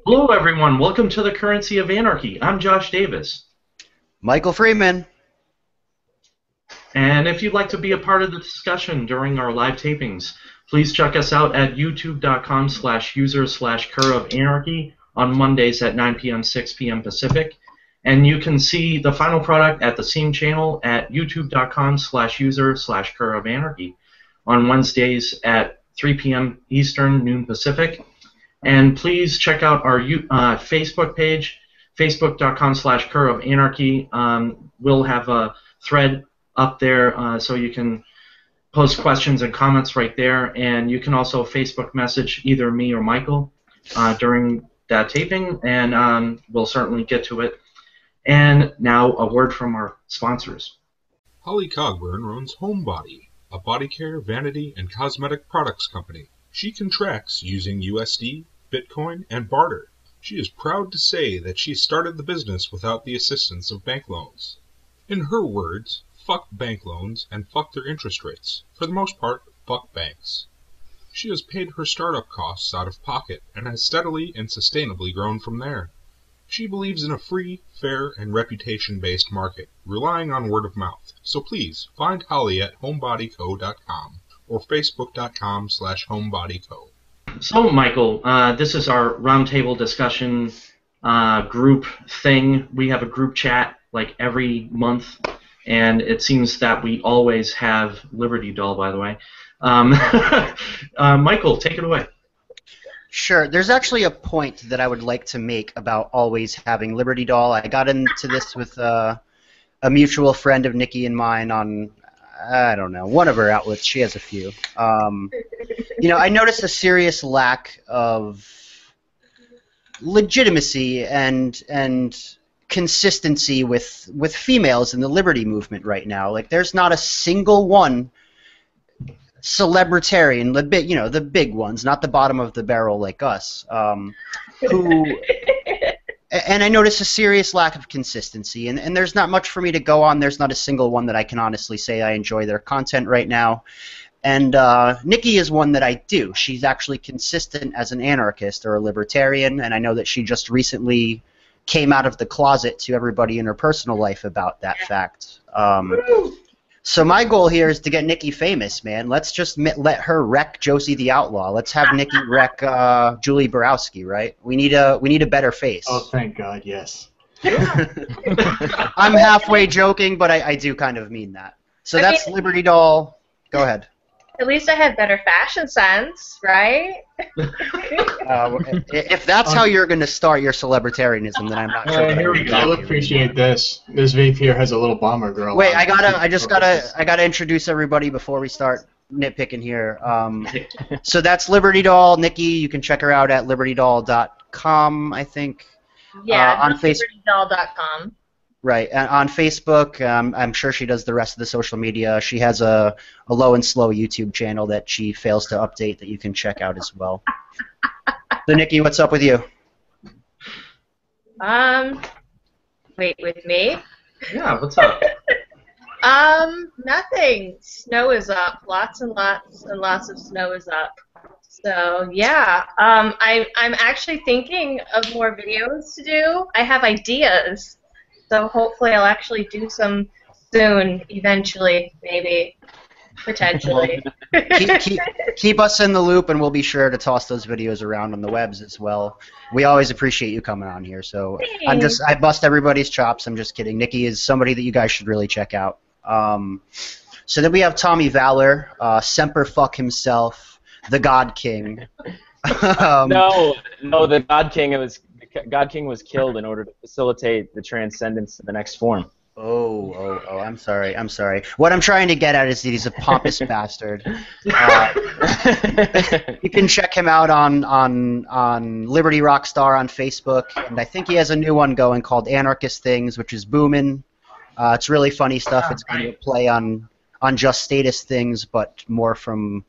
Hello, everyone. Welcome to the Currency of Anarchy. I'm Josh Davis. Michael Freeman. And if you'd like to be a part of the discussion during our live tapings, please check us out at youtube.com/user/Cur of Anarchy on Mondays at 9 p.m., 6 p.m. Pacific. And you can see the final product at the same channel at youtube.com/user/Cur of Anarchy on Wednesdays at 3 p.m. Eastern, noon Pacific. And please check out our Facebook page, facebook.com/Cur of Anarchy. We'll have a thread up there so you can post questions and comments right there. And you can also Facebook message either me or Michael during that taping, and we'll certainly get to it. And now a word from our sponsors. Holly Cogburn runs Homebody, a body care, vanity, and cosmetic products company. She contracts using USD, Bitcoin, and barter. She is proud to say that she started the business without the assistance of bank loans. In her words, fuck bank loans and fuck their interest rates. For the most part, fuck banks. She has paid her startup costs out of pocket and has steadily and sustainably grown from there. She believes in a free, fair, and reputation-based market, relying on word of mouth. So please, find Holly at homebodyco.com or facebook.com/homebodyco. So, Michael, this is our roundtable discussion group thing. We have a group chat like every month, and it seems that we always have Liberty Doll, by the way. Michael, take it away. Sure. There's actually a point that I would like to make about always having Liberty Doll. I got into this with a mutual friend of Nikki and mine on, I don't know, one of her outlets. She has a few. I noticed a serious lack of legitimacy and consistency with females in the liberty movement right now. Like, there's not a single one celebritarian, the big ones, not the bottom of the barrel like us, who. And I notice a serious lack of consistency, and there's not much for me to go on. There's not a single one that I can honestly say I enjoy their content right now. And Nikki is one that I do. She's actually consistent as an anarchist or a libertarian, and I know that she just recently came out of the closet to everybody in her personal life about that fact. So my goal here is to get Nikki famous, man. Let's just let her wreck Josie the Outlaw. Let's have Nikki wreck Julie Borowski, right? We need a better face. Oh, thank God, yes. I'm halfway joking, but I do kind of mean that. So that's Liberty Doll. Go ahead. At least I have better fashion sense, right? If that's how you're going to start your celebritarianism, then I'm not sure. Here we go. I'll appreciate this. This vape here has a little bomber girl. Wait, I gotta introduce everybody before we start nitpicking here. So that's Liberty Doll. Nikki, you can check her out at libertydoll.com, I think. Yeah, on libertydoll.com. Right, and on Facebook, I'm sure she does the rest of the social media. She has a low and slow YouTube channel that she fails to update that you can check out as well. So, Nikki, what's up with you? Wait, with me? Yeah, what's up? Nothing. Snow is up. Lots and lots and lots of snow is up. So yeah, I'm actually thinking of more videos to do. I have ideas. So hopefully I'll actually do some soon, eventually, maybe, potentially. Keep us in the loop, and we'll be sure to toss those videos around on the webs as well. We always appreciate you coming on here. So I bust everybody's chops. I'm just kidding. Nikki is somebody that you guys should really check out. So then we have Tommy Valor, Semper Fuck himself, the God King. No, the God King was killed in order to facilitate the transcendence to the next form. Oh, I'm sorry. What I'm trying to get at is that he's a pompous bastard. You can check him out on Liberty Rockstar on Facebook, and I think he has a new one going called Anarchist Things, which is booming. It's really funny stuff. It's going to play on just status things, but more from,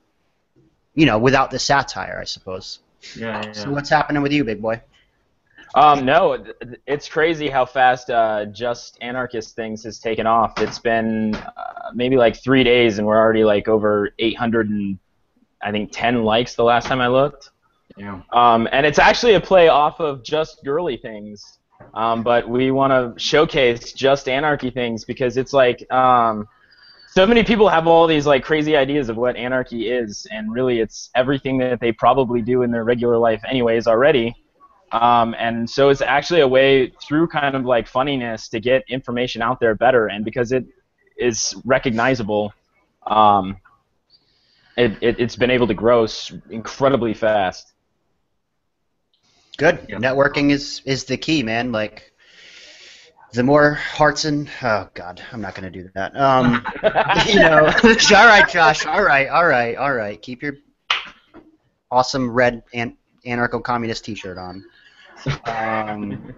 without the satire, I suppose. Yeah. So what's happening with you, big boy? No, it's crazy how fast Just Anarchist Things has taken off. It's been maybe like 3 days, and we're already like over 800 and I think 10 likes the last time I looked. Yeah. And it's actually a play off of Just Girly Things, but we want to showcase Just Anarchy Things because it's like so many people have all these like crazy ideas of what anarchy is, and really it's everything that they probably do in their regular life anyways already. And so it's actually a way through kind of like funniness to get information out there better, and because it is recognizable, it's been able to grow incredibly fast. Good. Yeah. Networking is the key, man. Like, the more hearts and oh god, I'm not gonna do that. You know, all right, Josh. All right. Keep your awesome red anarcho-communist T-shirt on.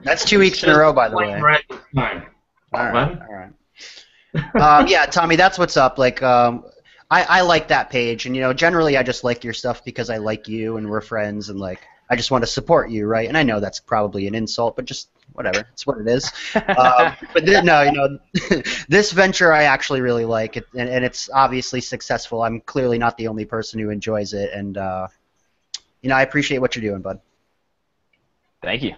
That's 2 weeks in a row, by the way. Red time. All right. Yeah, Tommy, that's what's up. Like, I like that page, and you know, generally I just like your stuff because I like you and we're friends, and like I just want to support you, right? And I know that's probably an insult, but just whatever, it's what it is. But no, you know, this venture I actually really like, and it's obviously successful. I'm clearly not the only person who enjoys it, and you know, I appreciate what you're doing, bud. Thank you.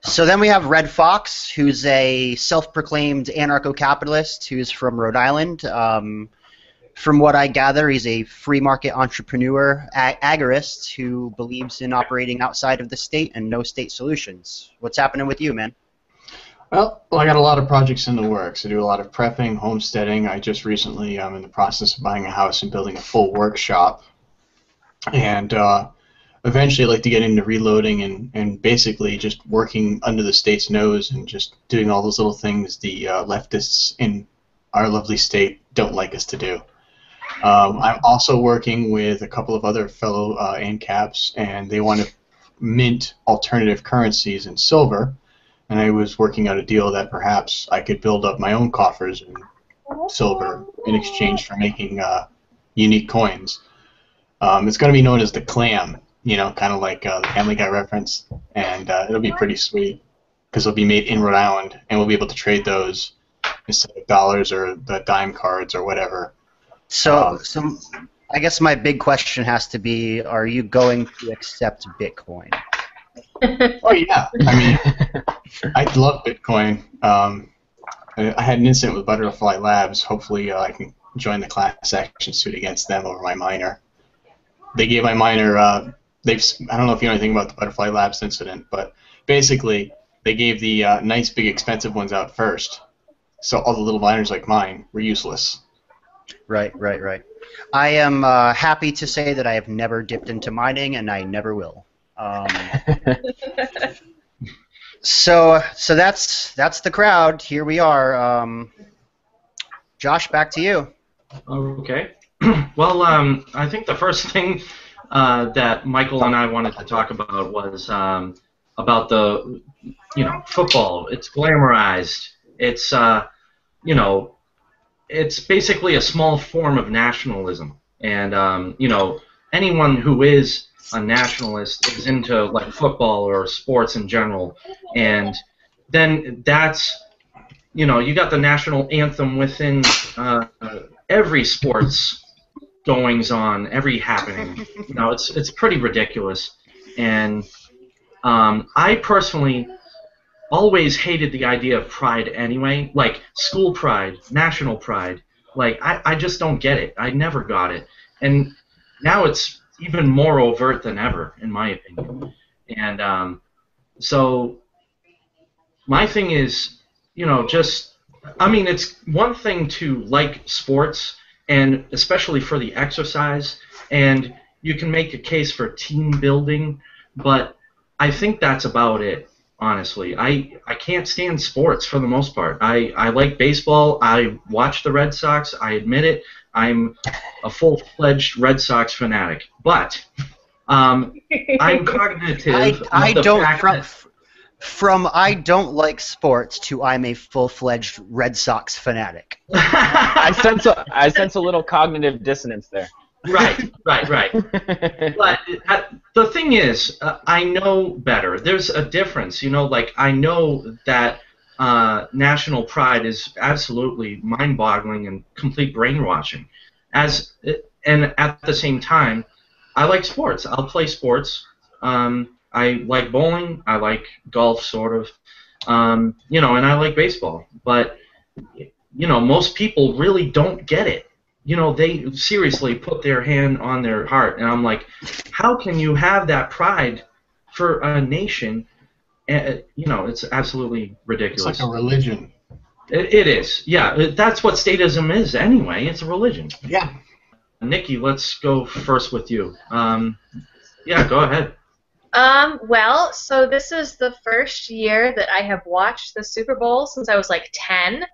So then we have Red Fox, who's a self-proclaimed anarcho-capitalist who's from Rhode Island. From what I gather, he's a free market entrepreneur, agorist who believes in operating outside of the state and no state solutions. What's happening with you, man? Well, I got a lot of projects in the works. I do a lot of prepping, homesteading. I just recently am in the process of buying a house and building a full workshop. And eventually I'd like to get into reloading and basically just working under the state's nose and just doing all those little things the leftists in our lovely state don't like us to do. I'm also working with a couple of other fellow ANCAPs, and they want to mint alternative currencies in silver, and I was working out a deal that perhaps I could build up my own coffers in silver in exchange for making unique coins. It's going to be known as the clam, you know, kind of like the Family Guy reference, and it'll be pretty sweet because it'll be made in Rhode Island, and we'll be able to trade those instead of dollars or the dime cards or whatever. So I guess my big question has to be, are you going to accept Bitcoin? Oh, yeah. I mean, I love Bitcoin. I had an incident with Butterfly Labs. Hopefully I can join the class action suit against them over my miner. They gave my miner, I don't know if you know anything about the Butterfly Labs incident, but basically they gave the nice, big, expensive ones out first. So all the little miners like mine were useless. Right. I am happy to say that I have never dipped into mining, and I never will. So that's the crowd. Here we are. Josh, back to you. Okay. Well, I think the first thing that Michael and I wanted to talk about was about the, you know, football. It's glamorized. It's, you know, it's basically a small form of nationalism. And, you know, anyone who is a nationalist is into, like, football or sports in general. And then that's, you know, you got the national anthem within every sports goings on, every happening. You know, it's pretty ridiculous. And I personally always hated the idea of pride anyway, like school pride, national pride. Like, I just don't get it. I never got it. And now it's even more overt than ever, in my opinion. And so my thing is, you know, just, I mean, it's one thing to like sports, and especially for the exercise, and you can make a case for team building, but I think that's about it. Honestly, I can't stand sports for the most part. I like baseball. I watch the Red Sox. I admit it. I'm a full-fledged Red Sox fanatic. But I'm cognitive. I of the don't fact that, from I don't like sports to I'm a full-fledged Red Sox fanatic. I sense a little cognitive dissonance there. Right. But the thing is, I know better. There's a difference, you know. Like, I know that national pride is absolutely mind-boggling and complete brainwashing. And at the same time, I like sports. I'll play sports. I like bowling. I like golf, sort of. And I like baseball. But most people really don't get it. They seriously put their hand on their heart, and I'm like, how can you have that pride for a nation? It's absolutely ridiculous. It's like a religion. It is. Yeah, that's what statism is anyway. It's a religion. Yeah. Nikki, let's go first with you. Yeah, go ahead. Well, so this is the first year that I have watched the Super Bowl since I was like 10.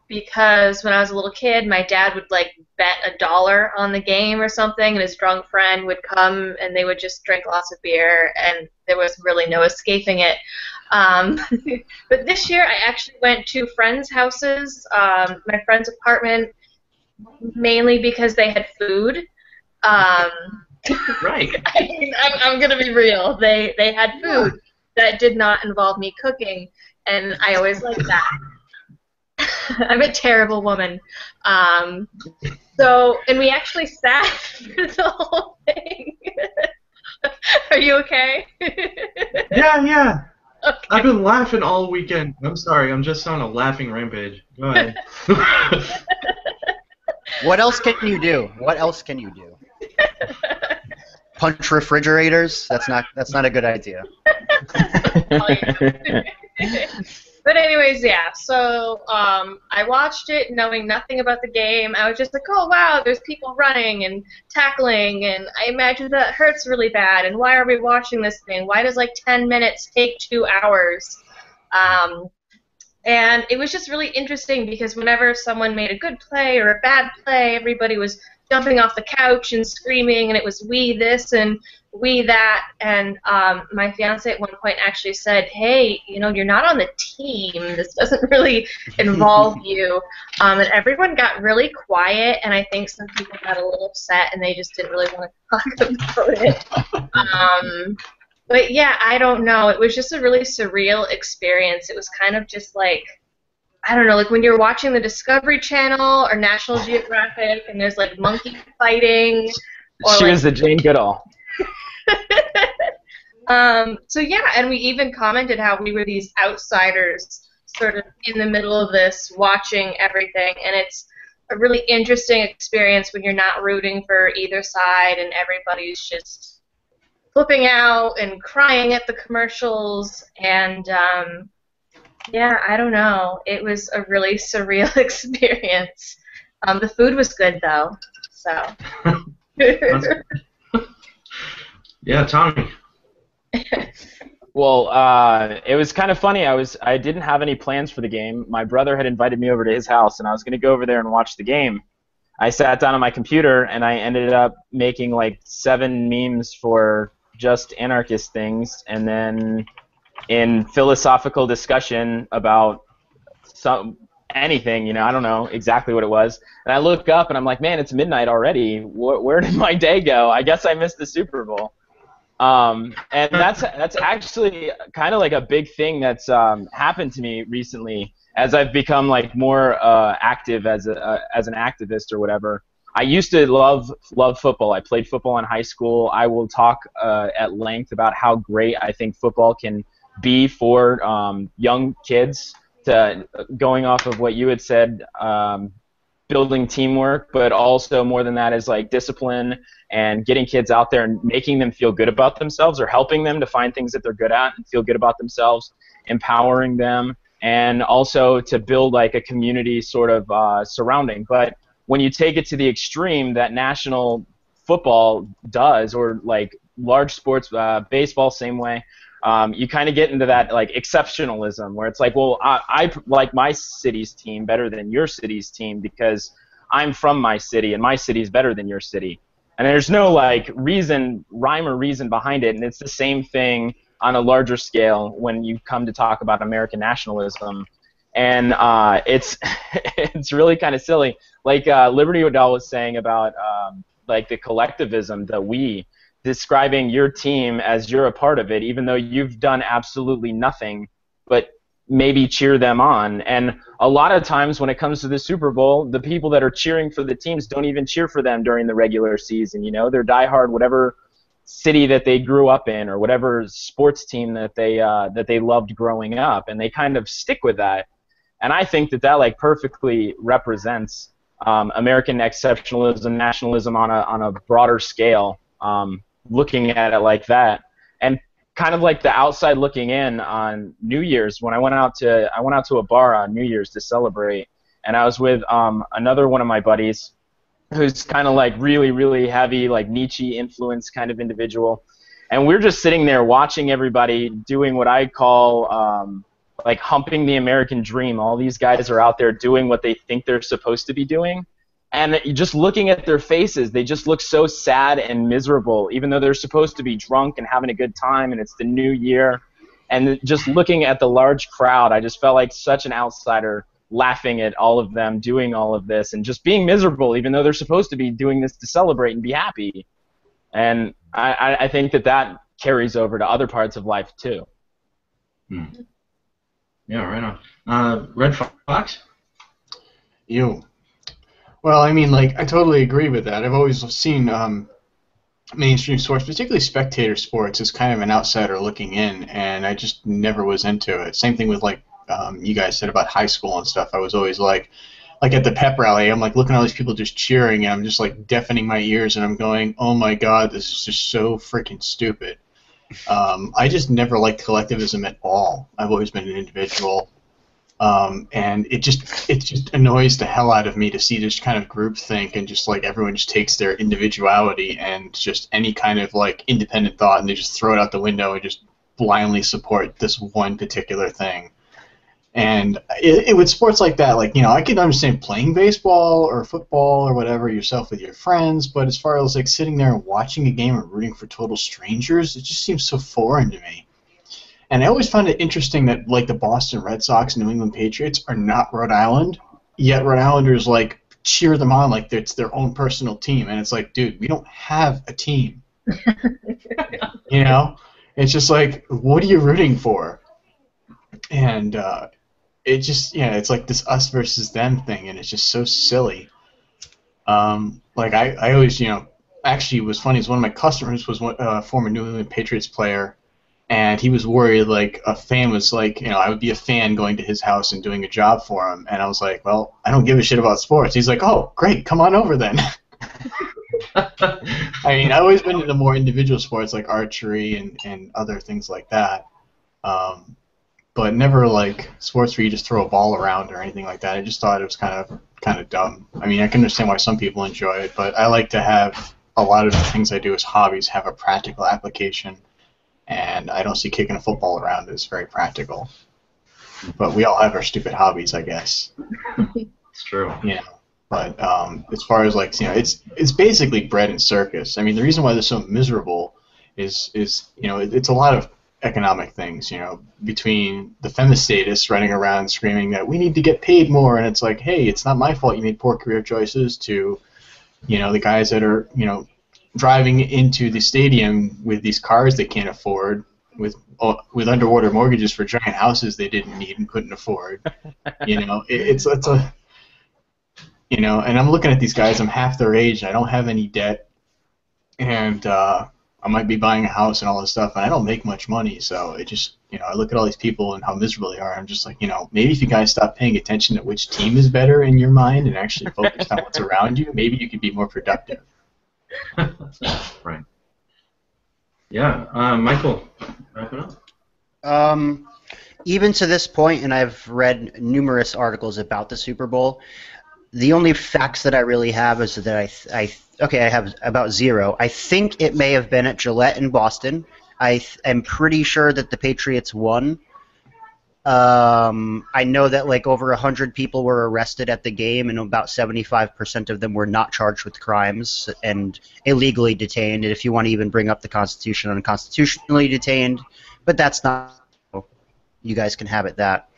Because when I was a little kid, my dad would like bet $1 on the game or something, and his drunk friend would come and they would just drink lots of beer, and there was really no escaping it. But this year, I actually went to friends' houses, my friend's apartment, mainly because they had food. Right. I mean, I'm gonna be real. They had food that did not involve me cooking, and I always like that. I'm a terrible woman. And we actually sat for the whole thing. Are you okay? Yeah. Okay. I've been laughing all weekend. I'm sorry, I'm just on a laughing rampage. Go ahead. What else can you do? Punch refrigerators? That's not a good idea. But anyways, yeah, so I watched it knowing nothing about the game. I was just like, oh, wow, there's people running and tackling, and I imagine that hurts really bad, and why are we watching this thing? Why does, 10 minutes take 2 hours? And it was just really interesting because whenever someone made a good play or a bad play, everybody was jumping off the couch and screaming, and it was we this and we that. And my fiance at one point actually said, hey, you're not on the team. This doesn't really involve you. And everyone got really quiet, and I think some people got a little upset, and they just didn't really want to talk about it. But yeah, I don't know. It was just a really surreal experience. It was kind of just like, I don't know, like when you're watching the Discovery Channel or National Geographic and there's like monkey fighting. Or she was the Jane Goodall. So yeah, and we even commented how we were these outsiders sort of in the middle of this watching everything, and it's a really interesting experience when you're not rooting for either side and everybody's just flipping out and crying at the commercials, and yeah, I don't know. It was a really surreal experience. The food was good though, so. Yeah, Tommy. Well, it was kind of funny. I didn't have any plans for the game. My brother had invited me over to his house, and I was going to go over there and watch the game. I sat down on my computer, and I ended up making like 7 memes for just anarchist things, and then in philosophical discussion about anything, I don't know exactly what it was. And I look up, and I'm like, man, it's midnight already. Where did my day go? I guess I missed the Super Bowl. And that's actually kind of like a big thing that's happened to me recently as I've become like more active as an activist or whatever. I used to love football. I played football in high school. I will talk at length about how great I think football can be for young kids, going off of what you had said, building teamwork, but also more than that is like discipline and getting kids out there and making them feel good about themselves, or helping them to find things that they're good at and feel good about themselves, empowering them, and also to build like a community sort of surrounding. But when you take it to the extreme that national football does, or like large sports, baseball, same way, you kind of get into that like exceptionalism where it's like, well, I like my city's team better than your city's team because I'm from my city and my city is better than your city. And there's no like rhyme or reason behind it. And it's the same thing on a larger scale when you come to talk about American nationalism. And it's it's really kind of silly. Like Liberty O'Dell was saying about like the collectivism, the we, describing your team as you're a part of it, even though you've done absolutely nothing, but maybe cheer them on. And a lot of times when it comes to the Super Bowl, the people that are cheering for the teams don't even cheer for them during the regular season. You know, they're diehard whatever city that they grew up in or whatever sports team that they loved growing up, and they kind of stick with that. And I think that like perfectly represents American exceptionalism, nationalism on a broader scale. Looking at it like that, and kind of like the outside looking in on New Year's, when I went out to a bar on New Year's to celebrate, and I was with another one of my buddies who's kind of like really, really heavy, like Nietzsche influence kind of individual, and we're just sitting there watching everybody doing what I call like humping the American dream. All these guys are out there doing what they think they're supposed to be doing. And just looking at their faces, they just look so sad and miserable, even though they're supposed to be drunk and having a good time, and it's the new year. And just looking at the large crowd, I just felt like such an outsider laughing at all of them doing all of this and just being miserable, even though they're supposed to be doing this to celebrate and be happy. And I think that carries over to other parts of life, too. Yeah, right on. Red Fox? You. Well, I mean, like, I totally agree with that. I've always seen mainstream sports, particularly spectator sports, as kind of an outsider looking in, and I just never was into it. Same thing with, like, you guys said about high school and stuff. I was always like at the pep rally, I'm like looking at all these people just cheering, and I'm just like deafening my ears, and I'm going, oh my god, this is just so freaking stupid. I just never liked collectivism at all. I've always been an individual. And it just annoys the hell out of me to see this kind of groupthink and just like everyone just takes their individuality and just any kind of like independent thought and they just throw it out the window and just blindly support this one particular thing. And with sports like that, like, you know, I can understand playing baseball or football or whatever yourself with your friends, but as far as like sitting there and watching a game or rooting for total strangers, it just seems so foreign to me. And I always found it interesting that, like, the Boston Red Sox and New England Patriots are not Rhode Island, yet Rhode Islanders, like, cheer them on like it's their own personal team. And it's like, dude, we don't have a team. You know? It's just like, what are you rooting for? And it just, yeah, it's like this us versus them thing, and it's just so silly. Like, I always, you know, actually it was funny, is one of my customers was a former New England Patriots player. And he was worried, like, a fan was like, you know, I would be a fan going to his house and doing a job for him. And I was like, well, I don't give a shit about sports. He's like, oh, great, come on over then. I mean, I've always been into more individual sports like archery and other things like that. But never, like, sports where you just throw a ball around or anything like that. I just thought it was kind of dumb. I mean, I can understand why some people enjoy it, but I like to have a lot of the things I do as hobbies have a practical application. And I don't see kicking a football around as very practical. But we all have our stupid hobbies, I guess. It's true. Yeah. But as far as, like, you know, it's basically bread and circus. I mean, the reason why they're so miserable is you know, it's a lot of economic things, you know, between the femistatists running around screaming that we need to get paid more, and it's like, hey, it's not my fault you made poor career choices, to, you know, the guys that are, you know, driving into the stadium with these cars they can't afford, with underwater mortgages for giant houses they didn't need and couldn't afford. You know, it's a, you know, and I'm looking at these guys. I'm half their age. I don't have any debt, and I might be buying a house and all this stuff, and I don't make much money. So it just, you know, I look at all these people and how miserable they are. I'm just like, you know, maybe if you guys stop paying attention to which team is better in your mind and actually focus on what's around you, maybe you could be more productive. Right. Yeah, Michael, wrap it up. Even to this point, and I've read numerous articles about the Super Bowl, the only facts that I really have is that I have about zero. I think it may have been at Gillette in Boston. I am pretty sure that the Patriots won. I know that like over 100 people were arrested at the game, and about 75% of them were not charged with crimes and illegally detained. And if you want to even bring up the Constitution, unconstitutionally detained, but that's not. You guys can have it that.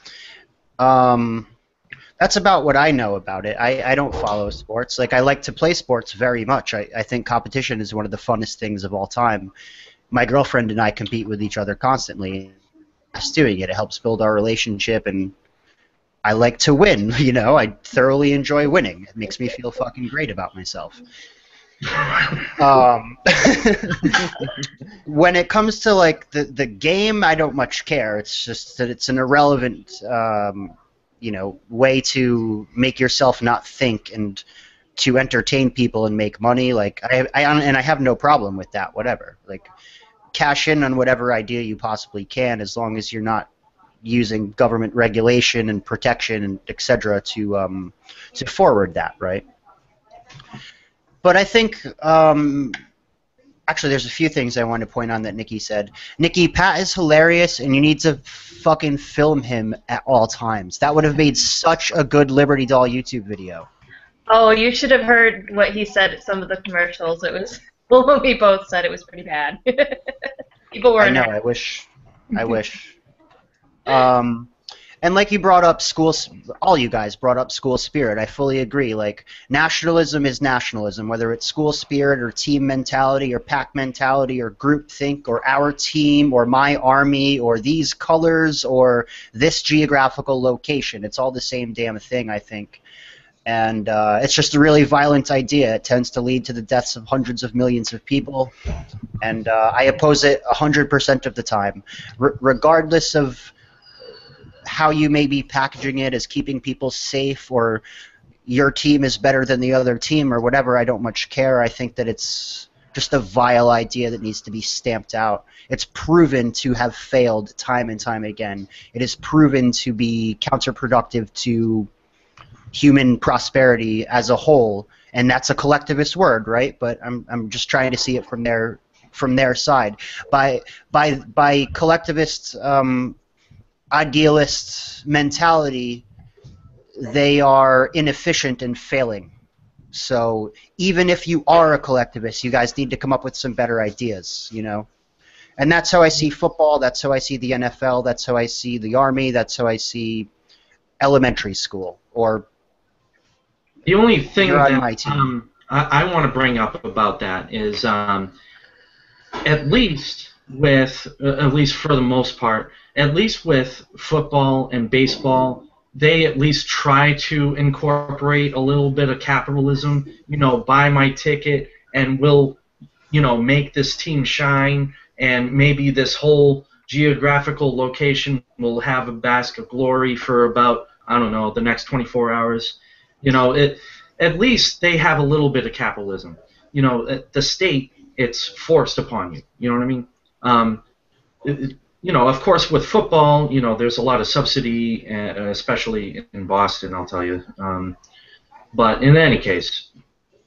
That's about what I know about it. I don't follow sports. Like, I like to play sports very much. I think competition is one of the funnest things of all time. My girlfriend and I compete with each other constantly. doing it. It helps build our relationship, and I like to win. You know, I thoroughly enjoy winning. It makes me feel fucking great about myself. When it comes to like the game, I don't much care. It's just that it's an irrelevant, you know, way to make yourself not think and to entertain people and make money. Like I have no problem with that. Whatever. Like cash in on whatever idea you possibly can, as long as you're not using government regulation and protection and etc. to forward that, right? But I think, actually, there's a few things I want to point on that Nikki said. Nikki, Pat is hilarious, and you need to fucking film him at all times. That would have made such a good Liberty Doll YouTube video. Oh, you should have heard what he said at some of the commercials. It was, well, we both said it was pretty bad. People were. I know. I wish. And like you brought up all you guys brought up school spirit. I fully agree. Like, nationalism is nationalism, whether it's school spirit or team mentality or pack mentality or group think or our team or my army or these colors or this geographical location. It's all the same damn thing, I think. And it's just a really violent idea. It tends to lead to the deaths of hundreds of millions of people. And I oppose it 100% of the time. Regardless of how you may be packaging it as keeping people safe or your team is better than the other team or whatever, I don't much care. I think that it's just a vile idea that needs to be stamped out. It's proven to have failed time and time again. It is proven to be counterproductive to human prosperity as a whole, and that's a collectivist word, right? But I'm just trying to see it from their side. By collectivist idealist mentality, they are inefficient and failing. So even if you are a collectivist, you guys need to come up with some better ideas, you know? And that's how I see football, that's how I see the NFL, that's how I see the Army, that's how I see elementary school. Or the only thing that I want to bring up about that is at least for the most part, at least with football and baseball, they at least try to incorporate a little bit of capitalism. You know, buy my ticket and we'll, you know, make this team shine, and maybe this whole geographical location will have a bask of glory for about, I don't know, the next 24 hours. You know, at least they have a little bit of capitalism. You know, the state, it's forced upon you. You know what I mean? You know, of course, with football, you know, there's a lot of subsidy, especially in Boston, I'll tell you. But in any case,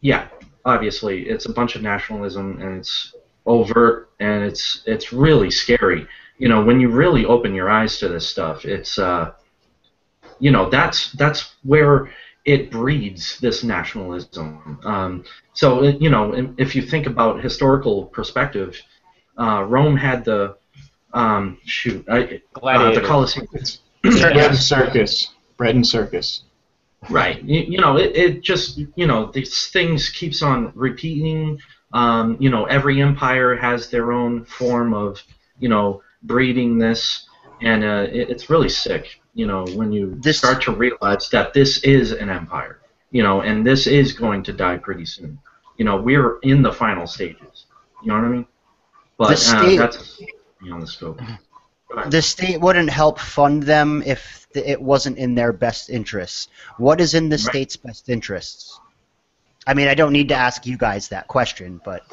yeah, obviously, it's a bunch of nationalism, and it's overt, and it's really scary. You know, when you really open your eyes to this stuff, it's, you know, that's where it breeds this nationalism. So, you know, if you think about historical perspective, Rome had the the Colosseum. Bread and circus. Right. You know, it just, you know, these things keeps on repeating. You know, every empire has their own form of, you know, breeding this, and it's really sick. You know, when you start to realize that this is an empire, you know, and this is going to die pretty soon. You know, we're in the final stages. You know what I mean? But that's beyond the scope. The state wouldn't help fund them if it wasn't in their best interests. What is in the state's best interests? I mean, I don't need to ask you guys that question, but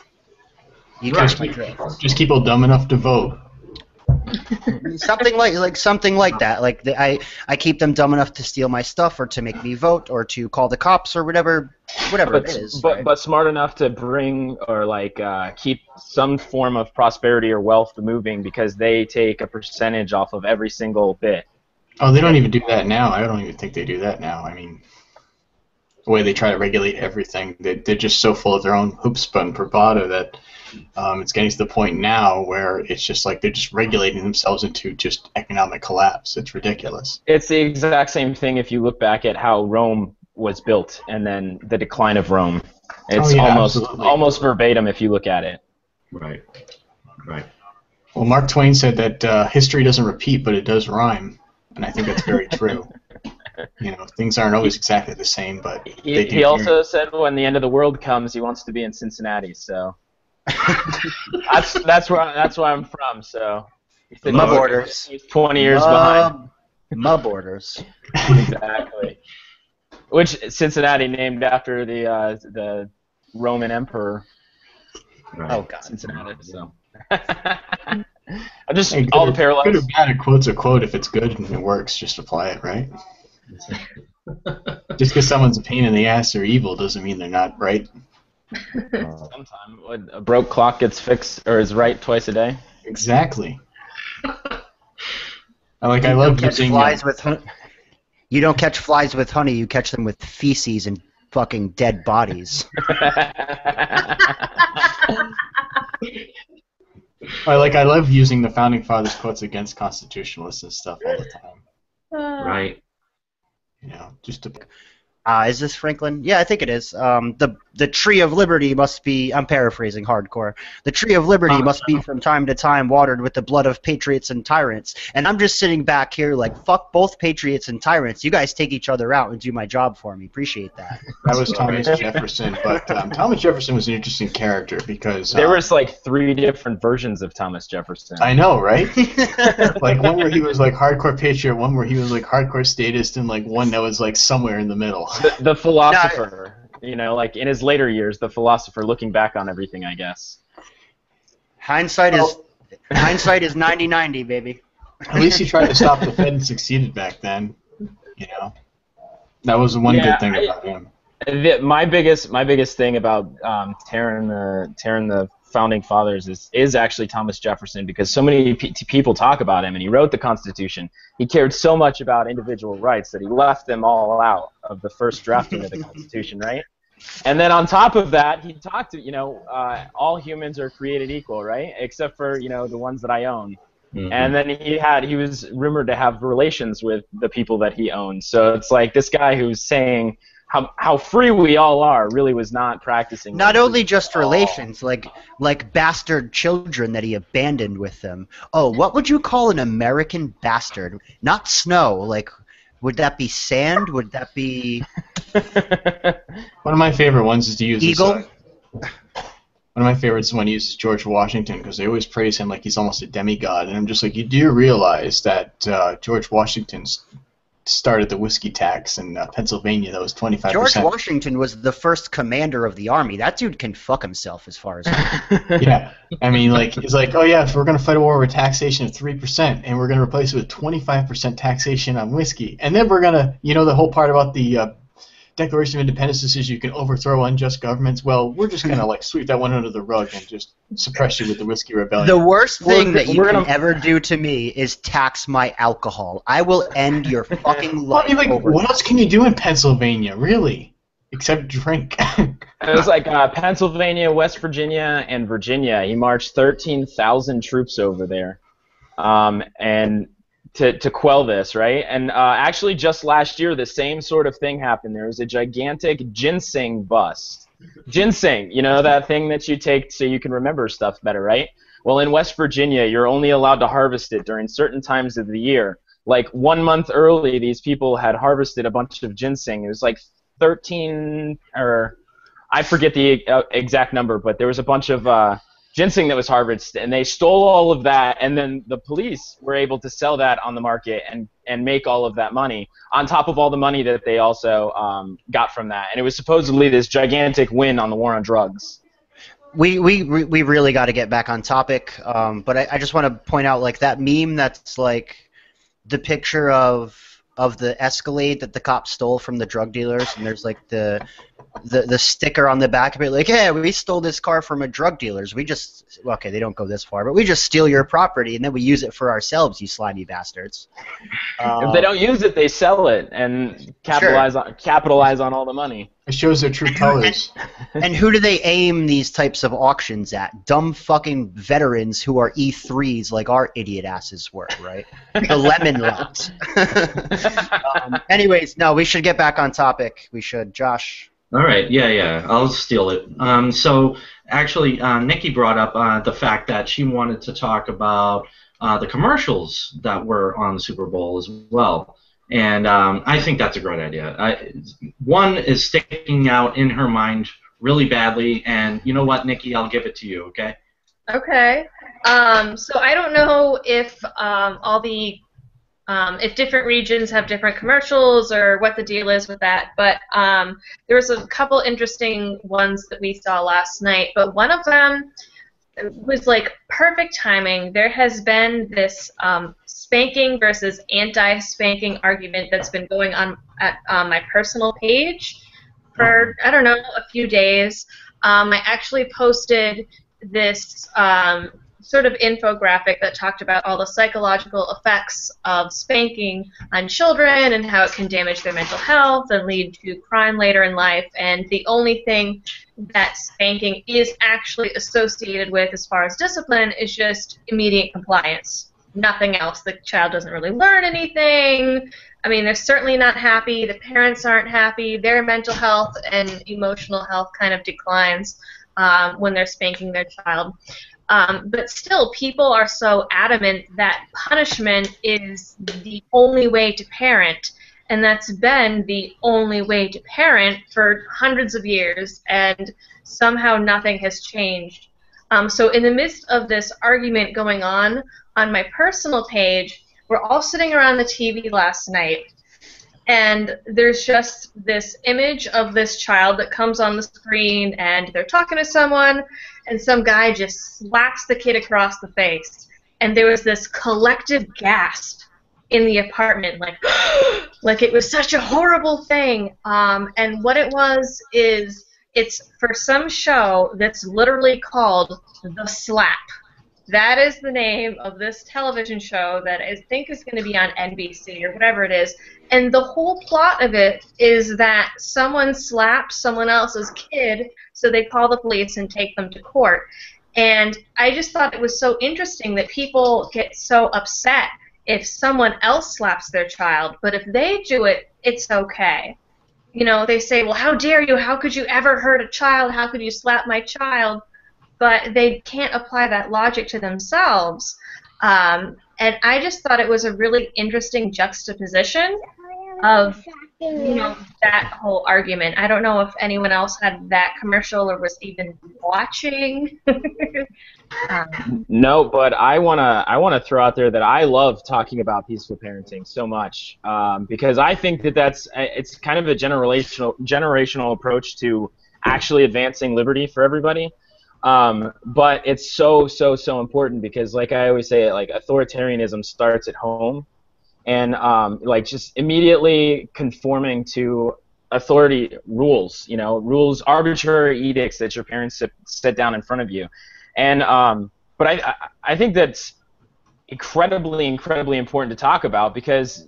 you guys might just people dumb enough to vote. Something like that. Like I keep them dumb enough to steal my stuff, or to make me vote, or to call the cops, or whatever it is. But smart enough to bring or like keep some form of prosperity or wealth moving, because they take a percentage off of every single bit. Oh, they don't even do that now. I don't even think they do that now. I mean, the way they try to regulate everything, they're just so full of their own chutzpah and bravado that it's getting to the point now where it's just like they're just regulating themselves into just economic collapse. It's ridiculous. It's the exact same thing if you look back at how Rome was built and then the decline of Rome. It's almost verbatim if you look at it. Right. Well, Mark Twain said that history doesn't repeat, but it does rhyme, and I think that's very true. You know, things aren't always exactly the same, but they do. He also said when the end of the world comes, he wants to be in Cincinnati. So that's where I'm from. So My borders. He's 20 years behind. My borders. Exactly. Which Cincinnati named after the Roman emperor. Right. Oh God. Cincinnati. So. I'm just Hey, all the parallels. Good or bad, a quote's a quote. If it's good and it works, just apply it, right? Just because someone's a pain in the ass or evil doesn't mean they're not right. Sometimes a broke clock gets fixed or is right twice a day. Exactly. I love using. You don't catch flies with honey. You catch them with feces and fucking dead bodies. I love using the founding fathers' quotes against constitutionalists and stuff all the time. Right. You know, just to. Is this Franklin? Yeah, I think it is. The tree of liberty must be, I'm paraphrasing hardcore, the tree of liberty must be from time to time watered with the blood of patriots and tyrants. And I'm just sitting back here like, fuck both patriots and tyrants. You guys take each other out and do my job for me. Appreciate that. That was Thomas Jefferson, but Thomas Jefferson was an interesting character because... there was like 3 different versions of Thomas Jefferson. I know, right? Like one where he was like hardcore patriot, one where he was like hardcore statist, and like one that was like somewhere in the middle. The philosopher, you know, like in his later years, the philosopher looking back on everything, I guess. Hindsight is 90/90, baby. At least he tried to stop the Fed and succeeded back then. You know, that was the one good thing about him. My biggest thing about tearing the founding fathers is actually Thomas Jefferson, because so many people talk about him, and he wrote the Constitution. He cared so much about individual rights that he left them all out of the first drafting of the Constitution, right? And then on top of that, he talked to, all humans are created equal, right? Except for, the ones that I own. Mm-hmm. And then he was rumored to have relations with the people that he owned. So it's like this guy who's saying how free we all are really was not practicing. Not only just relations, like bastard children that he abandoned with them. Oh, what would you call an American bastard? Not snow. Like, would that be sand? Would that be... One of my favorite ones is to use eagle. One of my favorites is when he uses George Washington, because they always praise him like he's almost a demigod, and I'm just like, you do realize that George Washington started the whiskey tax in Pennsylvania that was 25%. George Washington was the first commander of the army. That dude can fuck himself as far as Yeah. I mean, like, he's like, oh yeah, if we're going to fight a war over taxation of 3%, and we're going to replace it with 25% taxation on whiskey, and then we're going to, the whole part about the Declaration of Independence says you can overthrow unjust governments. Well, we're just going to sweep that one under the rug and just suppress you with the whiskey rebellion. The worst thing that you can ever do to me is tax my alcohol. I will end your fucking life. I mean, what else can you do in Pennsylvania, really? Except drink. It was like Pennsylvania, West Virginia, and Virginia. He marched 13,000 troops over there. And to quell this, right? And actually just last year, the same sort of thing happened. There was a gigantic ginseng bust. Ginseng, that thing that you take so you can remember stuff better, right? Well, in West Virginia, you're only allowed to harvest it during certain times of the year. Like 1 month early, these people had harvested a bunch of ginseng. It was like 13, or I forget the exact number, but there was a bunch of ginseng that was harvested, and they stole all of that, and then the police were able to sell that on the market and make all of that money on top of all the money that they also got from that. And it was supposedly this gigantic win on the war on drugs. We really got to get back on topic, but I just want to point out, like, that meme that's like the picture of the Escalade that the cops stole from the drug dealers, and there's like the sticker on the back of it, like, hey, we stole this car from a drug dealer's. Okay, they don't go this far, but we just steal your property and then we use it for ourselves, you slimy bastards. If they don't use it, they sell it and capitalize on all the money. It shows their true colors. And who do they aim these types of auctions at? Dumb fucking veterans who are E3s like our idiot asses were, right? The lemon lot. Anyways, no, we should get back on topic. We should. Josh. All right, yeah, I'll steal it. So actually, Nikki brought up the fact that she wanted to talk about the commercials that were on the Super Bowl as well, and I think that's a great idea. One is sticking out in her mind really badly, and you know what, Nikki, I'll give it to you, okay? Okay. So I don't know if if different regions have different commercials or what the deal is with that, but there was a couple interesting ones that we saw last night. But one of them was like perfect timing. There has been this spanking versus anti-spanking argument that's been going on at my personal page for, I don't know, a few days. I actually posted this sort of infographic that talked about all the psychological effects of spanking on children and how it can damage their mental health and lead to crime later in life. And the only thing that spanking is actually associated with as far as discipline is just immediate compliance. Nothing else. The child doesn't really learn anything. I mean, they're certainly not happy. The parents aren't happy. Their mental health and emotional health kind of declines when they're spanking their child. But still, people are so adamant that punishment is the only way to parent, and that's been the only way to parent for hundreds of years, and somehow nothing has changed. So in the midst of this argument going on my personal page, we're all sitting around the TV last night, and there's just this image of this child that comes on the screen, and they're talking to someone, and some guy just slaps the kid across the face. And there was this collective gasp in the apartment, like, like it was such a horrible thing. And what it was is it's for some show that's literally called The Slap. That is the name of this television show that I think is going to be on NBC or whatever it is. And the whole plot of it is that someone slaps someone else's kid, so they call the police and take them to court. And I just thought it was so interesting that people get so upset if someone else slaps their child, but if they do it, it's okay. You know, they say, well, how dare you? How could you ever hurt a child? How could you slap my child? But they can't apply that logic to themselves. And I just thought it was a really interesting juxtaposition of, you know, that whole argument. I don't know if anyone else had that commercial or was even watching. No, but I wanna throw out there that I love talking about peaceful parenting so much because I think that it's kind of a generational approach to actually advancing liberty for everybody. But it's so important because, like I always say, like authoritarianism starts at home, and like just immediately conforming to authority rules, rules, arbitrary edicts that your parents set down in front of you, and but I think that's incredibly important to talk about because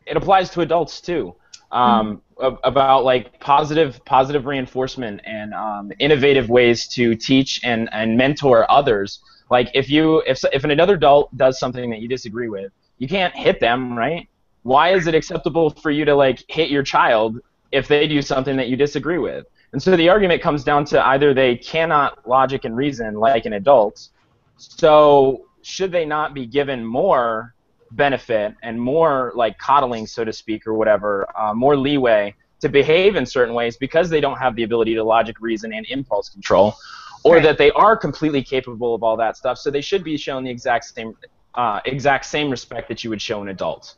it applies to adults too. About like positive reinforcement and innovative ways to teach and mentor others. Like if another adult does something that you disagree with, you can't hit them, right? Why is it acceptable for you to like hit your child if they do something that you disagree with? And so the argument comes down to either they cannot logic and reason like an adult, so should they not be given more benefit and more like coddling, so to speak, or whatever, more leeway to behave in certain ways because they don't have the ability to logic, reason, and impulse control, or Right. that they are completely capable of all that stuff, so they should be shown the exact same respect that you would show an adult.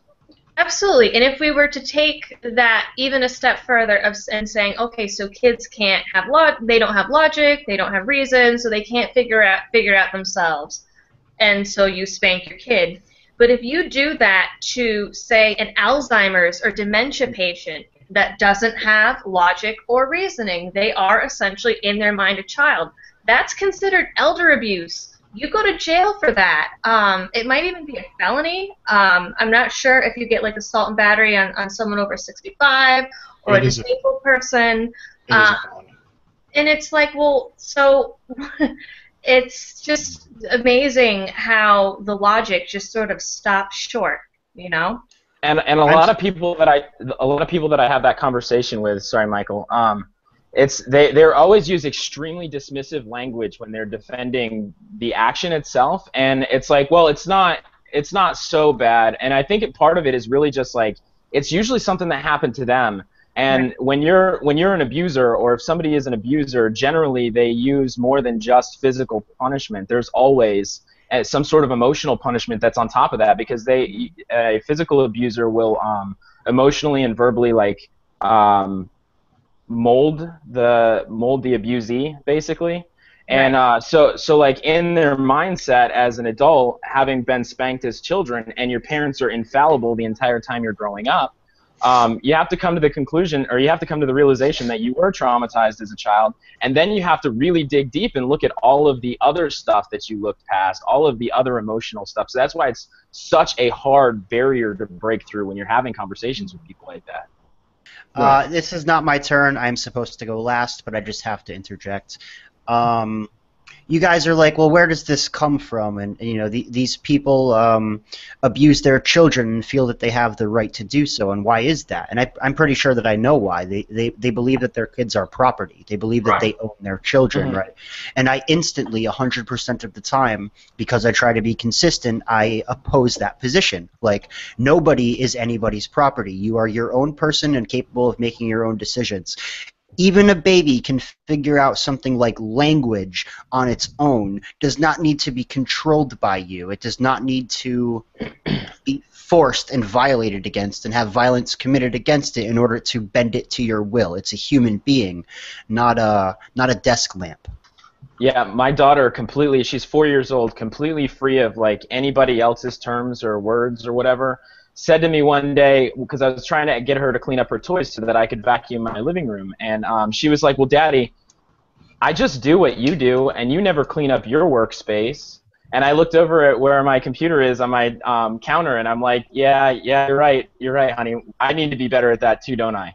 Absolutely, and if we were to take that even a step further and saying, okay, so kids can't have they don't have logic, they don't have reason, so they can't figure out themselves, and so you spank your kid. But if you do that to, say, an Alzheimer's or dementia patient that doesn't have logic or reasoning, they are essentially in their mind a child. That's considered elder abuse. You go to jail for that. It might even be a felony. I'm not sure if you get like assault and battery on someone over 65 or a disabled person. And it's like, well, so it's just amazing how the logic just sort of stops short, you know? And a lot of people that I have that conversation with, sorry, Michael, they're always use extremely dismissive language when they're defending the action itself, and it's like, well, it's not so bad. And I think part of it is really just like, it's usually something that happened to them. And Right. when you're an abuser, or if somebody is an abuser, generally they use more than just physical punishment. There's always some sort of emotional punishment that's on top of that, because a physical abuser will emotionally and verbally like mold the abusee, basically. And so like in their mindset as an adult, having been spanked as children, and your parents are infallible the entire time you're growing up, you have to come to the conclusion, or you have to come to the realization that you were traumatized as a child, and then you have to really dig deep and look at all of the other stuff that you looked past, all of the other emotional stuff. So that's why it's such a hard barrier to break through when you're having conversations with people like that. This is not my turn. I'm supposed to go last, but I just have to interject. You guys are like, well, where does this come from? And you know, these people abuse their children and feel that they have the right to do so. And why is that? And I'm pretty sure that I know why. They believe that their kids are property. They believe that they own their children, right? And I instantly, 100% of the time, because I try to be consistent, I oppose that position. Like, nobody is anybody's property. You are your own person and capable of making your own decisions. Even a baby can figure out something like language on its own, does not need to be controlled by you. It does not need to be forced and violated against and have violence committed against it in order to bend it to your will. It's a human being, not a desk lamp. Yeah, my daughter she's 4 years old, completely free of like anybody else's terms or words or whatever, said to me one day, because I was trying to get her to clean up her toys so that I could vacuum my living room, and she was like, well, Daddy, I just do what you do, and you never clean up your workspace. And I looked over at where my computer is on my counter, and I'm like, yeah, you're right, honey. I need to be better at that too, don't I?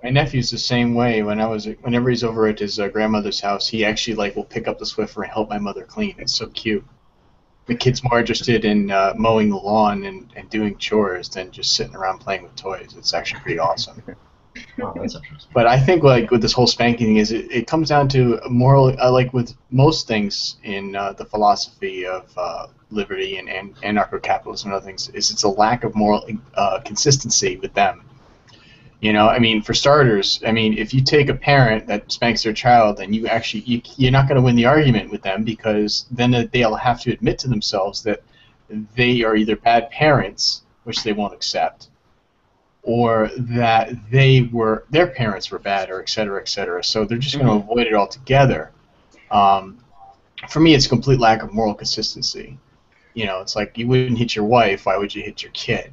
My nephew's the same way. Whenever he's over at his grandmother's house, he actually like will pick up the Swiffer and help my mother clean. It's so cute. The kid's more interested in mowing the lawn and doing chores than just sitting around playing with toys. It's actually pretty awesome. Wow, that's interesting. But I think like with this whole spanking thing is it comes down to moral, like with most things in the philosophy of liberty and anarcho-capitalism and other things, is it's a lack of moral consistency with them. You know, I mean, for starters, I mean, if you take a parent that spanks their child, then you're not going to win the argument with them, because then they'll have to admit to themselves that they are either bad parents, which they won't accept, or that their parents were bad, or et cetera, et cetera. So they're just going to avoid it altogether. For me, it's a complete lack of moral consistency. You know, it's like, you wouldn't hit your wife, why would you hit your kid?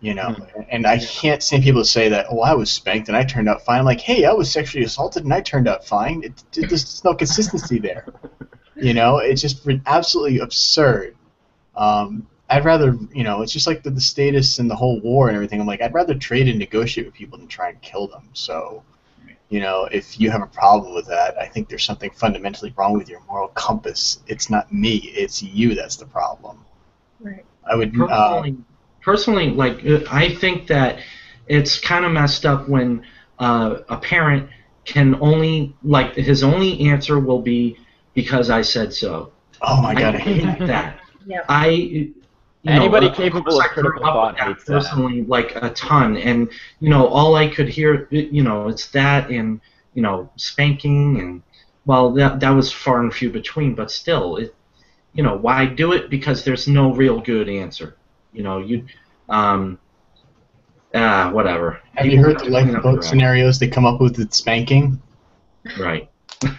You know, and I can't stand people say that, oh, I was spanked and I turned out fine. I'm like, hey, I was sexually assaulted and I turned out fine. There's no consistency there. You know, it's just absolutely absurd. I'd rather, you know, it's just like the status and the whole war and everything. I'm like, I'd rather trade and negotiate with people than try and kill them. So, you know, if you have a problem with that, I think there's something fundamentally wrong with your moral compass. It's not me, it's you that's the problem. Right. I would... Personally, like, I think that it's kind of messed up when a parent can only, like, his only answer will be, because I said so. Oh my God, I hate that. Yeah. Anybody capable of critical thought hates that. Personally, like, a ton, and you know, all I could hear, you know, it's that and, you know, spanking, and well, that was far and few between, but still, you know, why do it? Because there's no real good answer. You know, whatever. Have you heard the lifeboat scenarios they come up with spanking? Right.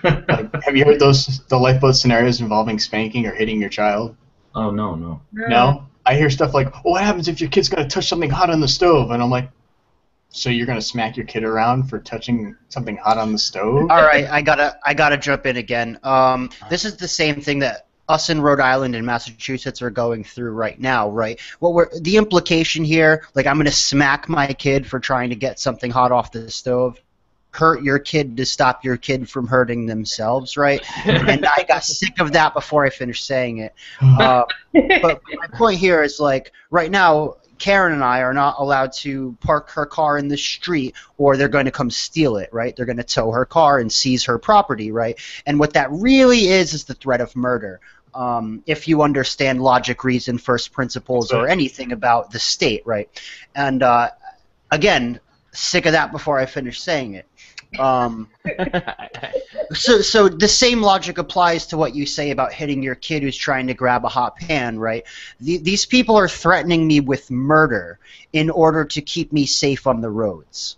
Like, have you heard the lifeboat scenarios involving spanking or hitting your child? Oh, no. No? I hear stuff like, oh, what happens if your kid's going to touch something hot on the stove? And I'm like, so you're going to smack your kid around for touching something hot on the stove? All right, I gotta jump in again. This is the same thing that us in Rhode Island and Massachusetts are going through right now, right? The implication here, like, I'm going to smack my kid for trying to get something hot off the stove, hurt your kid to stop your kid from hurting themselves, right? And I got sick of that before I finished saying it. But my point here is, like, right now, Karen and I are not allowed to park her car in the street, or they're going to come steal it, right? They're going to tow her car and seize her property, right? And what that really is the threat of murder. If you understand logic, reason, first principles, or anything about the state, right? And again, sick of that before I finish saying it. So the same logic applies to what you say about hitting your kid who's trying to grab a hot pan, right? These people are threatening me with murder in order to keep me safe on the roads.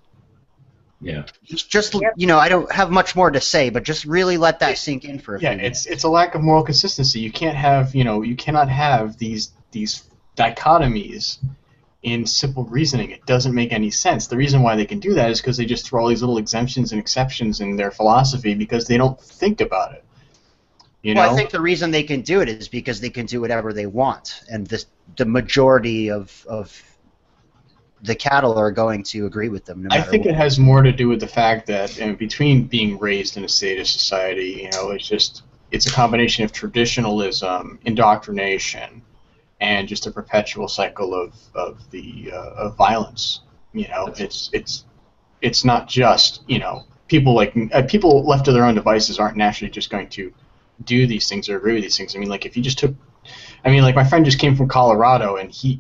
Yeah. Just you know, I don't have much more to say, but just really let that sink in for a few minutes. It's a lack of moral consistency. You can't have, you cannot have these dichotomies in simple reasoning. It doesn't make any sense. The reason why they can do that is because they just throw all these little exemptions and exceptions in their philosophy because they don't think about it. Well, I think the reason they can do it is because they can do whatever they want, and the majority of the cattle are going to agree with them. No matter I think what. it has more to do with the fact that between being raised in a sadist society, it's a combination of traditionalism, indoctrination, and just a perpetual cycle of violence. It's not just people people left to their own devices aren't naturally just going to do these things or agree with these things. I mean, like if you just took, like my friend just came from Colorado, and he,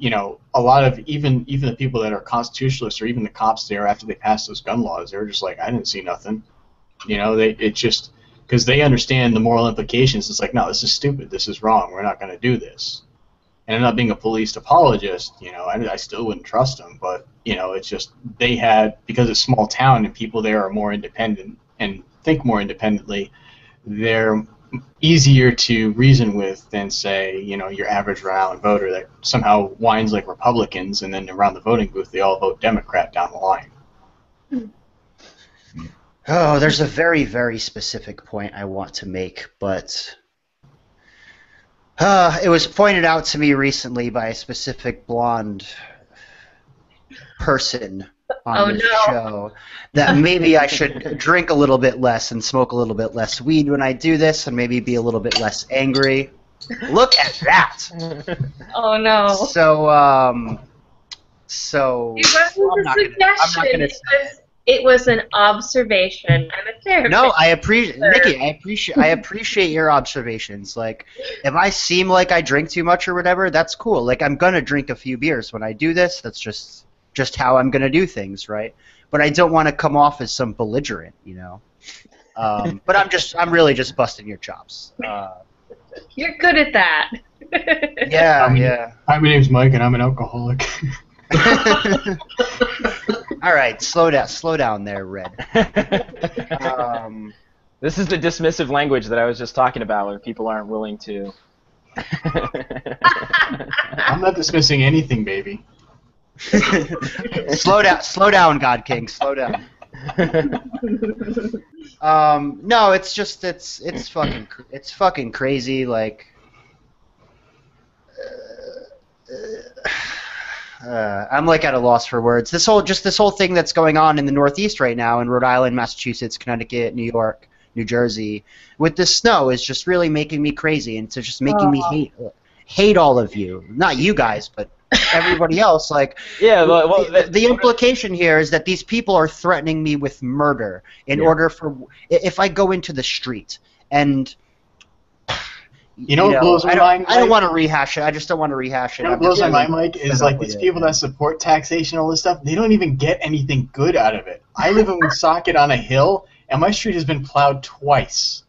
a lot of even the people that are constitutionalists or even the cops there after they passed those gun laws, they were just like, I didn't see nothing. It just because they understand the moral implications. It's like, no, this is stupid. This is wrong. We're not going to do this. And I'm not being a police apologist, I still wouldn't trust them, but, it's just because it's a small town and people there are more independent and think more independently, they're easier to reason with than, say, your average Rhode Island voter that somehow whines like Republicans, and then around the voting booth they all vote Democrat down the line. Oh, there's a very, very specific point I want to make, but... it was pointed out to me recently by a specific blonde person on the show that maybe I should drink a little bit less and smoke a little bit less weed when I do this, and maybe be a little bit less angry. Look at that! Oh no! So It wasn't a suggestion. It was an observation. I'm a therapist. No, I appreciate Nikki. I appreciate your observations. Like, if I seem like I drink too much or whatever, that's cool. Like, I'm gonna drink a few beers when I do this. That's just how I'm gonna do things, right? But I don't want to come off as some belligerent, But I'm really just busting your chops. You're good at that. Yeah. Hi, my name's Mike, and I'm an alcoholic. All right, slow down there, Red. This is the dismissive language that I was just talking about, where people aren't willing to. I'm not dismissing anything, baby. Slow down, God King, slow down. No, it's fucking crazy. Like, I'm like at a loss for words. This whole thing that's going on in the Northeast right now, in Rhode Island, Massachusetts, Connecticut, New York, New Jersey, with the snow is just really making me crazy, and it's just making me hate all of you. Not you guys, but everybody else. Like, yeah, the implication here is that these people are threatening me with murder in order for if I go into the street and. What blows my mind? I don't want to rehash it. I just don't want to rehash it. What blows my mind, Mike, is like these people that support taxation and all this stuff, they don't even get anything good out of it. I live in Woonsocket on a hill, and my street has been plowed twice.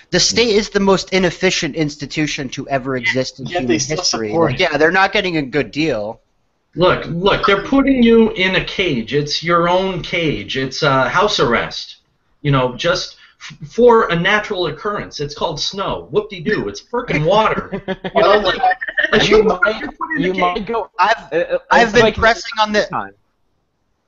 The state is the most inefficient institution to ever exist in human history. Yeah, they're not getting a good deal. Look, they're putting you in a cage. It's your own cage. It's house arrest. Just for a natural occurrence. It's called snow. Whoop-de-doo. It's frickin' water. You might go. I've been pressing on this.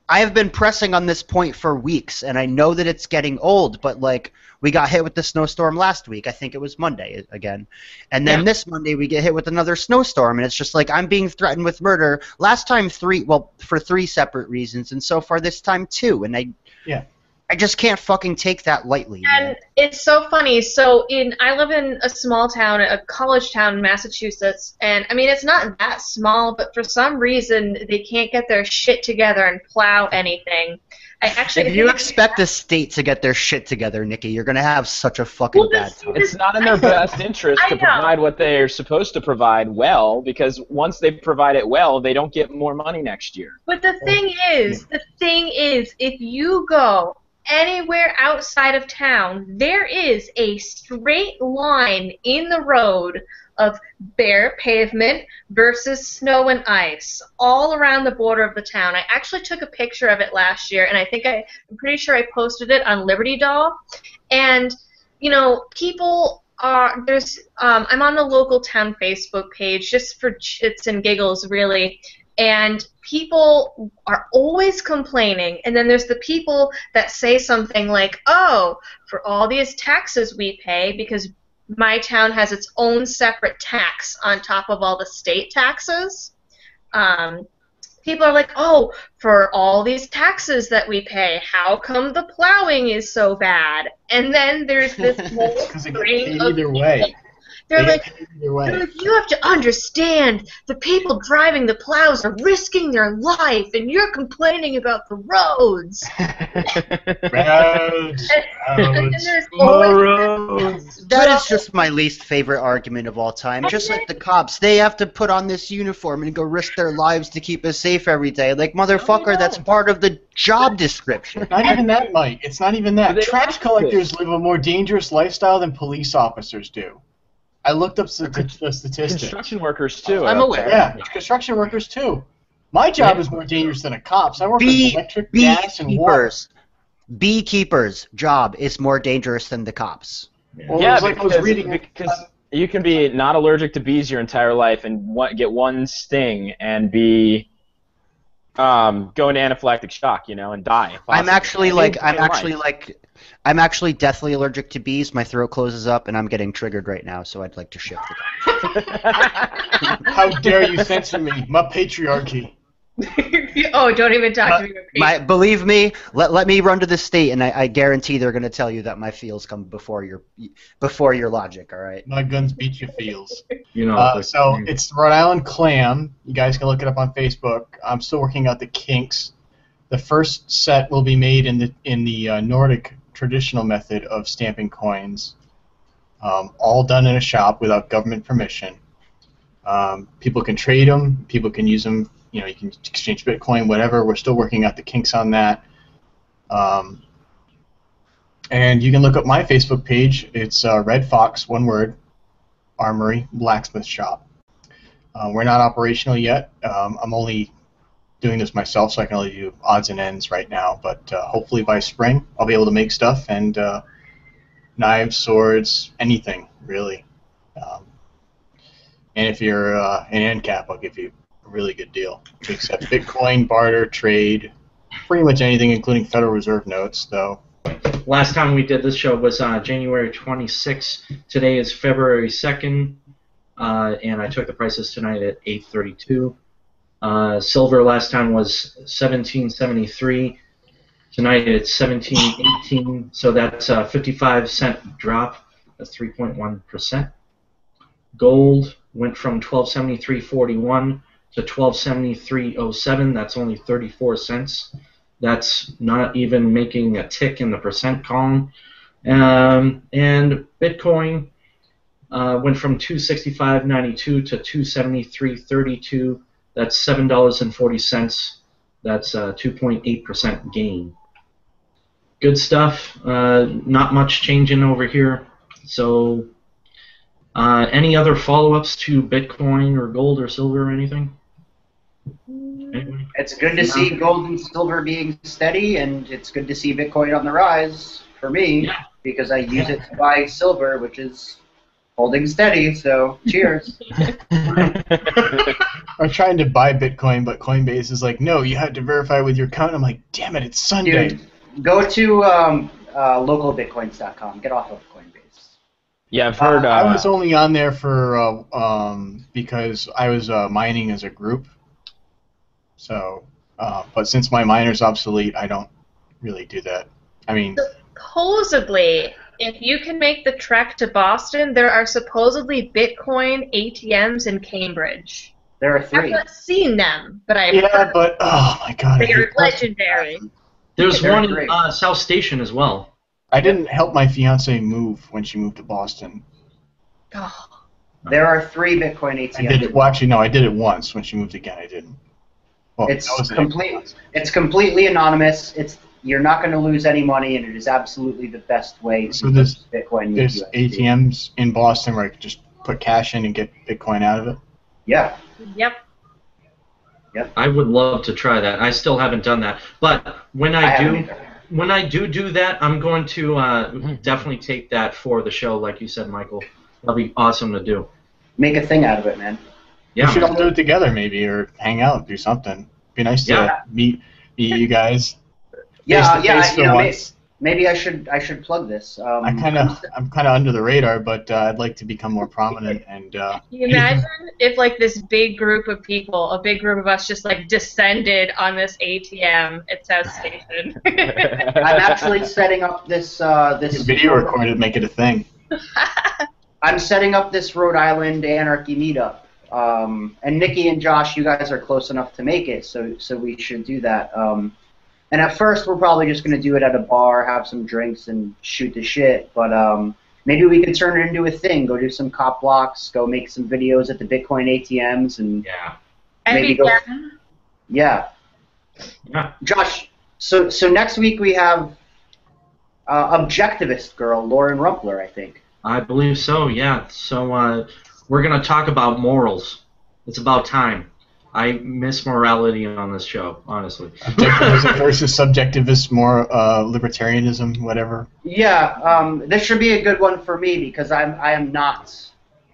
I have been pressing on this point for weeks, and I know that it's getting old, but like we got hit with the snowstorm last week. I think it was Monday again. And then this Monday we get hit with another snowstorm, and it's just like I'm being threatened with murder. Last time for 3 separate reasons, and so far this time 2. And I just can't fucking take that lightly. And Man. it's so funny. So I live in a small town, a college town in Massachusetts, and I mean it's not that small, but for some reason they can't get their shit together and plow anything. If you expect the state to get their shit together, Nikki, you're gonna have such a fucking bad time. It's not in their best interest to provide what they're supposed to provide well, because once they provide it well, they don't get more money next year. But the thing is, if you go anywhere outside of town, there is a straight line in the road of bare pavement versus snow and ice all around the border of the town. I actually took a picture of it last year, and I'm pretty sure I posted it on Liberty Doll. And you know, people are I'm on the local town Facebook page just for shits and giggles, really. And people are always complaining, and then there's the people that say something like, oh, for all these taxes we pay, because my town has its own separate tax on top of all the state taxes. People are like, oh, for all these taxes that we pay, how come the plowing is so bad? And then there's this whole string of either way. They're like, you have to understand, the people driving the plows are risking their life, and you're complaining about the roads. Roads. That is just my least favorite argument of all time. Just like the cops, they have to put on this uniform and go risk their lives to keep us safe every day. Like, motherfucker, that's part of the job description. Not even that, Mike. It's not even that. Trash collectors live a more dangerous lifestyle than police officers do. I looked up the statistics. Construction workers, too. I'm aware. Yeah, construction workers, too. My job is more dangerous than a cop's. I work with electric, gas, and water. Beekeepers' job is more dangerous than the cops. Well, Yeah, because you can be not allergic to bees your entire life and get one sting and be go into anaphylactic shock, and die. I'm actually deathly allergic to bees. My throat closes up, and I'm getting triggered right now. So I'd like to shift the topic. How dare you censor me? My patriarchy. Oh, don't even talk to me. Believe me, let me run to the state, and I guarantee they're going to tell you that my feels come before your logic. All right. My guns beat your feels. So it's Rhode Island clam. You guys can look it up on Facebook. I'm still working out the kinks. The first set will be made in the Nordic traditional method of stamping coins, all done in a shop without government permission. People can trade them. People can use them. You can exchange Bitcoin, whatever. We're still working out the kinks on that. And you can look up my Facebook page. It's Red Fox, one word, Armory Blacksmith Shop. We're not operational yet. I'm only doing this myself, so I can only do odds and ends right now. But hopefully by spring, I'll be able to make stuff and knives, swords, anything really. And if you're an ANCAP, I'll give you a really good deal. We accept Bitcoin, barter, trade, pretty much anything, including Federal Reserve notes, though. Last time we did this show was January 26th. Today is February 2nd, and I took the prices tonight at $8.32. Silver last time was $17.73. Tonight it's $17.18. So that's a 55-cent drop. That's 3.1%. Gold went from $12.73.41 to $12.73.07. That's only 34 cents. That's not even making a tick in the percent column. And Bitcoin went from $265.92 to $273.32. That's $7.40. That's a 2.8% gain. Good stuff. Not much changing over here. So, any other follow-ups to Bitcoin or gold or silver or anything? Anybody? It's good to see gold and silver being steady, and it's good to see Bitcoin on the rise for me, because I use it to buy silver, which is holding steady, so cheers. I'm trying to buy Bitcoin, but Coinbase is like, no, you have to verify with your account. I'm like, damn it, it's Sunday. Dude, go to localbitcoins.com. Get off of Coinbase. Yeah, I've heard... I was only on there for because I was mining as a group. So, but since my miner's obsolete, I don't really do that. I mean, supposedly, if you can make the trek to Boston, there are supposedly Bitcoin ATMs in Cambridge. There are I've 3. not seen them, but I've yeah, heard but oh my god, I hate they're Boston. legendary. There's They're one in great. South Station as well. I didn't help my fiance move when she moved to Boston. Oh, There are 3 Bitcoin I ATMs. did it. Well, actually, no, I did it once. When she moved again, I didn't. Well, It's that was an complete. exercise. It's completely anonymous. You're not going to lose any money, and it is absolutely the best way to So there's- use Bitcoin. There's with USD. ATMs in Boston where I could just put cash in and get Bitcoin out of it. Yeah. yep. I would love to try that. I still haven't done that, but when I haven't do, either. when I do that, I'm going to definitely take that for the show, like you said, Michael. That'll be awesome to do. Make a thing out of it, man. Yeah, We should man. all do it together, maybe, or hang out, do something. Be nice to Yeah. meet you guys. Yeah, Face to face for once. maybe I should plug this. I'm kind of under the radar, but I'd like to become more prominent and. Can you imagine if like this big group of people, a big group of us, just like descended on this ATM at South Station? I'm actually setting up this this video recorded, make it a thing. I'm setting up this Rhode Island Anarchy meetup. And Nikki and Josh, you guys are close enough to make it, so we should do that. And at first, we're probably just going to do it at a bar, have some drinks, and shoot the shit. But maybe we could turn it into a thing. Go do some cop blocks. Go make some videos at the Bitcoin ATMs, and maybe go. Yeah. Yeah. Josh, so next week we have objectivist girl Lauren Rumpler, I think. I believe so. Yeah. So we're gonna talk about morals. It's about time. I miss morality on this show, honestly. Objectivism versus subjectivist, more libertarianism, whatever. Yeah, this should be a good one for me because I am not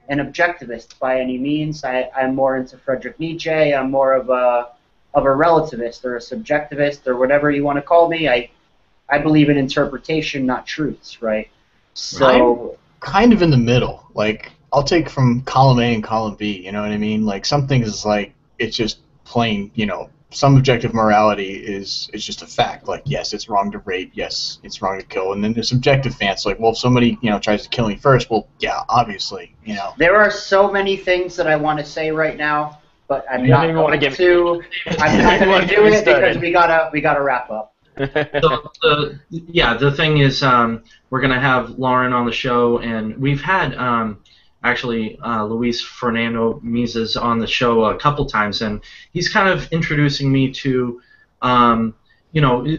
an objectivist by any means. I'm more into Friedrich Nietzsche. I'm more of a relativist or a subjectivist or whatever you want to call me. I believe in interpretation, not truths, right? So I'm kind of in the middle. Like, I'll take from column A and column B, you know what I mean? Like, some things is like, it's just plain, you know, some objective morality is just a fact. Like, yes, it's wrong to rape. Yes, it's wrong to kill. And then there's subjective fans. Like, well, if somebody, you know, tries to kill me first, well, yeah, obviously, you know. there are so many things that I want to say right now, but I'm You not don't even wanna going get- to. I'm not don't going wanna to get do me it because started. we gotta wrap up. The thing is, we're gonna have Lauren on the show, and we've had actually Luis Fernando Mises on the show a couple times, and he's kind of introducing me to, you know,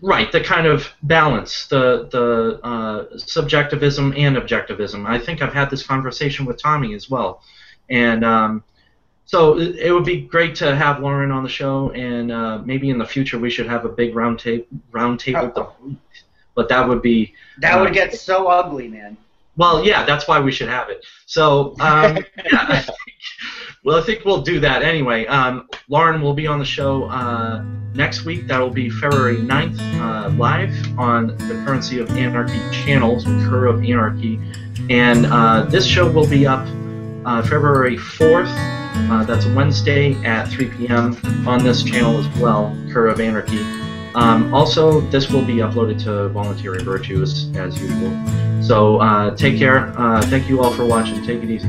right, the kind of balance, the subjectivism and objectivism. I think I've had this conversation with Tommy as well, and so it would be great to have Lauren on the show, and maybe in the future we should have a big round table debate. But that would be That would get so ugly, man. well, yeah, that's why we should have it. So, yeah, I think we'll do that anyway. Lauren will be on the show next week. That will be February 9th, live on the Currency of Anarchy channel, Cur of Anarchy. And this show will be up February 4th. That's a Wednesday at 3 p.m. on this channel as well, Cur of Anarchy. Also, this will be uploaded to Voluntary Virtues as usual. So take care. Thank you all for watching. Take it easy.